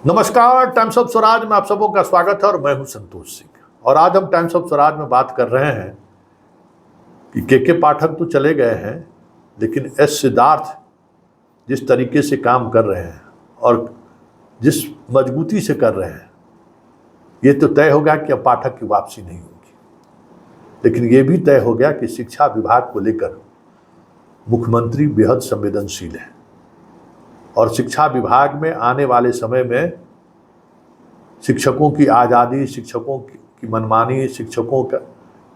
नमस्कार, times of Swaraj में आप सबों का स्वागत है और मैं हूं संतोष सिंह। और आज हम टाइम्स ऑफ स्वराज में बात कर रहे हैं कि के पाठक तो चले गए हैं, लेकिन एस सिद्धार्थ जिस तरीके से काम कर रहे हैं और जिस मजबूती से कर रहे हैं, ये तो तय हो गया कि अब पाठक की वापसी नहीं होगी। लेकिन ये भी तय हो गया कि शिक्षा विभाग को लेकर मुख्यमंत्री बेहद संवेदनशील है और शिक्षा विभाग में आने वाले समय में शिक्षकों की आज़ादी, शिक्षकों की मनमानी, शिक्षकों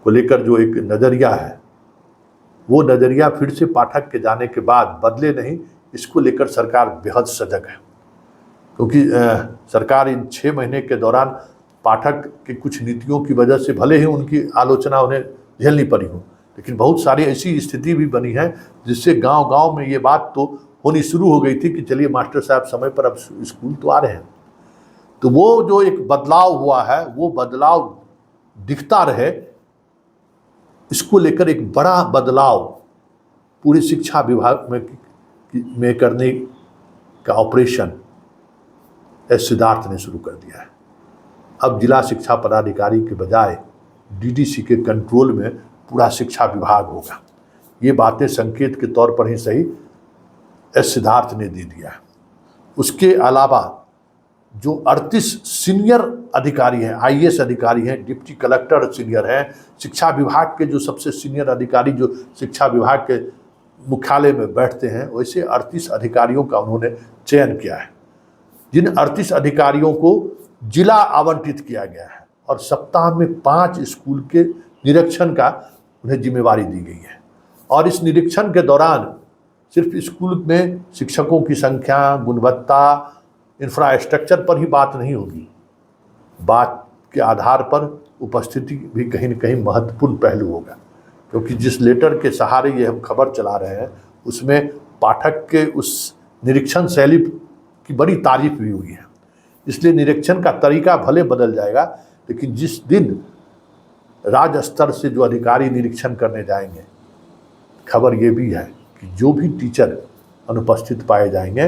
को लेकर जो एक नज़रिया है, वो नज़रिया फिर से पाठक के जाने के बाद बदले नहीं, इसको लेकर सरकार बेहद सजग है। क्योंकि सरकार इन 6 महीने के दौरान पाठक की कुछ नीतियों की वजह से भले ही उनकी आलोचना उन्हें झेलनी पड़ी हो, लेकिन बहुत सारी ऐसी स्थिति भी बनी है जिससे गांव-गांव में ये बात तो होनी शुरू हो गई थी कि चलिए मास्टर साहब समय पर अब स्कूल तो आ रहे हैं। तो वो जो एक बदलाव हुआ है, वो बदलाव दिखता रहे, इसको लेकर एक बड़ा बदलाव पूरे शिक्षा विभाग में करने का ऑपरेशन एस सिद्धार्थ ने शुरू कर दिया है। अब जिला शिक्षा पदाधिकारी के बजाय डीडीसी के कंट्रोल में पूरा शिक्षा विभाग होगा। ये बातें संकेत के तौर पर ही सही एस सिद्धार्थ ने दे दिया है। उसके अलावा जो 38 सीनियर अधिकारी हैं, आईएएस अधिकारी हैं, डिप्टी कलेक्टर सीनियर हैं, शिक्षा विभाग के जो सबसे सीनियर अधिकारी जो शिक्षा विभाग के मुख्यालय में बैठते हैं, वैसे 38 अधिकारियों का उन्होंने चयन किया है, जिन 38 अधिकारियों को जिला आवंटित किया गया है और सप्ताह में 5 स्कूल के निरीक्षण का उन्हें जिम्मेवारी दी गई है। और इस निरीक्षण के दौरान सिर्फ स्कूल में शिक्षकों की संख्या, गुणवत्ता, इंफ्रास्ट्रक्चर पर ही बात नहीं होगी, बात के आधार पर उपस्थिति भी कहीं न कहीं महत्वपूर्ण पहलू होगा। क्योंकि जिस लेटर के सहारे ये हम खबर चला रहे हैं, उसमें पाठक के उस निरीक्षण शैली की बड़ी तारीफ भी हुई है। इसलिए निरीक्षण का तरीका भले बदल जाएगा, लेकिन जिस दिन राज्य स्तर से जो अधिकारी निरीक्षण करने जाएंगे, खबर ये भी है कि जो भी टीचर अनुपस्थित पाए जाएंगे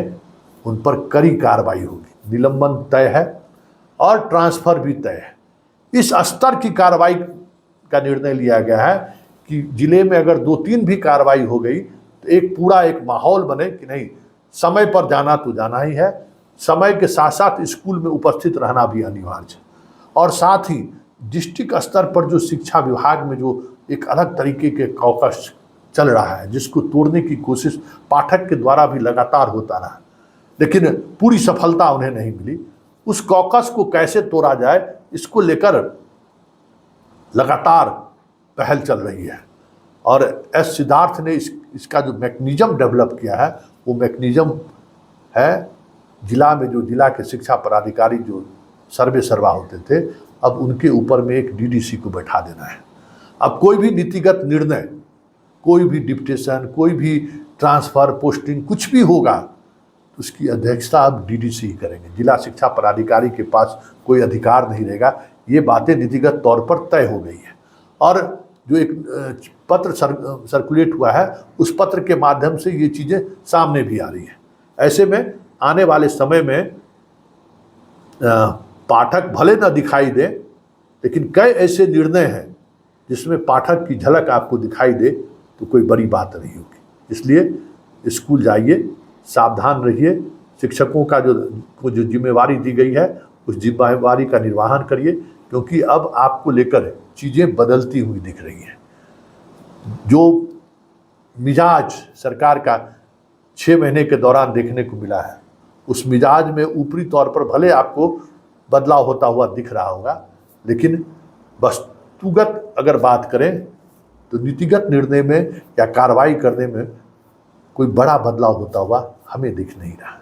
उन पर कड़ी कार्रवाई होगी। निलंबन तय है और ट्रांसफ़र भी तय है। इस स्तर की कार्रवाई का निर्णय लिया गया है कि जिले में अगर 2-3 भी कार्रवाई हो गई तो एक पूरा एक माहौल बने कि नहीं, समय पर जाना तो जाना ही है, समय के साथ साथ स्कूल में उपस्थित रहना भी अनिवार्य है। और साथ ही डिस्ट्रिक्ट स्तर पर जो शिक्षा विभाग में जो एक अलग तरीके के कॉकस चल रहा है, जिसको तोड़ने की कोशिश पाठक के द्वारा भी लगातार होता रहा, लेकिन पूरी सफलता उन्हें नहीं मिली। उस कॉकस को कैसे तोड़ा जाए, इसको लेकर लगातार पहल चल रही है। और एस सिद्धार्थ ने इसका जो मैकेनिज्म डेवलप किया है, वो मैकेनिज्म है जिला में जो जिला के शिक्षा पदाधिकारी जो सर्वे सर्वा होते थे, अब उनके ऊपर में एक डीडीसी को बैठा देना है। अब कोई भी नीतिगत निर्णय, कोई भी डिप्टेशन, कोई भी ट्रांसफ़र, पोस्टिंग, कुछ भी होगा तो उसकी अध्यक्षता अब डीडीसी ही करेंगे। जिला शिक्षा पदाधिकारी के पास कोई अधिकार नहीं रहेगा। ये बातें नीतिगत तौर पर तय हो गई है। और जो एक पत्र सर्कुलेट हुआ है, उस पत्र के माध्यम से ये चीज़ें सामने भी आ रही हैं। ऐसे में आने वाले समय में पाठक भले न दिखाई दे, लेकिन कई ऐसे निर्णय हैं जिसमें पाठक की झलक आपको दिखाई दे तो कोई बड़ी बात नहीं होगी। इसलिए स्कूल जाइए, सावधान रहिए, शिक्षकों का जो जिम्मेवारी दी गई है उस जिम्मेवारी का निर्वहन करिए, क्योंकि अब आपको लेकर चीज़ें बदलती हुई दिख रही हैं। जो मिजाज सरकार का 6 महीने के दौरान देखने को मिला है, उस मिजाज में ऊपरी तौर पर भले आपको बदलाव होता हुआ दिख रहा होगा, लेकिन वस्तुगत अगर बात करें तो नीतिगत निर्णय में या कार्रवाई करने में कोई बड़ा बदलाव होता हुआ हमें दिख नहीं रहा।